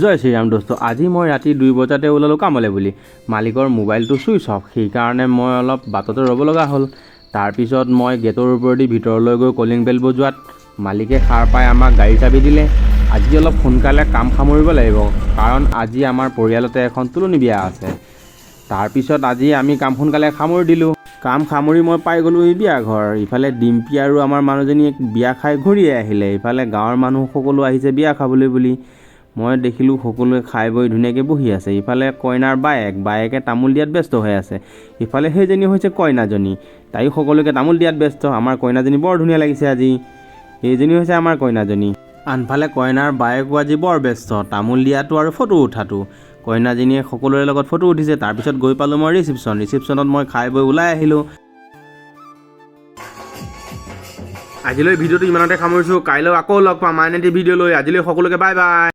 জয় শ্ৰীৰাম দোস্ত, আজি মই ৰাতি 2 বজাতে ওলালোঁ কামলৈ বুলি। মালিকৰ মোবাইলটো ছুইচ অফ, সেইকাৰণে মই অলপ বাটতে ৰ'ব লগা হ'ল। তাৰপিছত মই গেটৰ ওপৰেদি ভিতৰলৈ গৈ কলিং বেল বজোৱাত মালিকে সাৰ পাই আমাক গাড়ী চাবি দিলে। আজি অলপ সোনকালে কাম সামৰিব লাগিব, কাৰণ আজি আমাৰ পৰিয়ালতে এখন তুলনি বিয়া আছে। তাৰপিছত আজি আমি কাম সোনকালে সামৰি দিলোঁ। কাম সামৰি মই পাই গ'লোহি বিয়া ঘৰ। ইফালে ডিম্পী আৰু আমাৰ মানুহজনীয়ে বিয়া খাই ঘূৰিয়ে আহিলে। ইফালে গাঁৱৰ মানুহ সকলো আহিছে বিয়া খাবলৈ বুলি। মই দেখিলোঁ সকলোৱে খাই বৈ ধুনীয়াকৈ বহি আছে। ইফালে কইনাৰ বায়েকে তামোল দিয়াত ব্যস্ত হৈ আছে। ইফালে সেইজনী হৈছে কইনাজনী, তাইও সকলোকে তামোল দিয়াত ব্যস্ত। আমাৰ কইনাজনী বৰ ধুনীয়া লাগিছে আজি। এইজনী হৈছে আমাৰ কইনাজনী। আনফালে কইনাৰ বায়েকো আজি বৰ ব্যস্ত, তামোল দিয়াটো আৰু ফটো উঠাটো। কইনাজনীয়ে সকলোৰে লগত ফটো উঠিছে। তাৰপিছত গৈ পালোঁ মই ৰিচিপশ্যনত মই খাই বৈ ওলাই আহিলোঁ। আজিলৈ ভিডিঅ'টো ইমানতে সামৰিছোঁ। কাইলৈ আকৌ লগ পাম আন এটি ভিডিঅ' লৈ। আজিলৈ সকলোকে বাই বাই।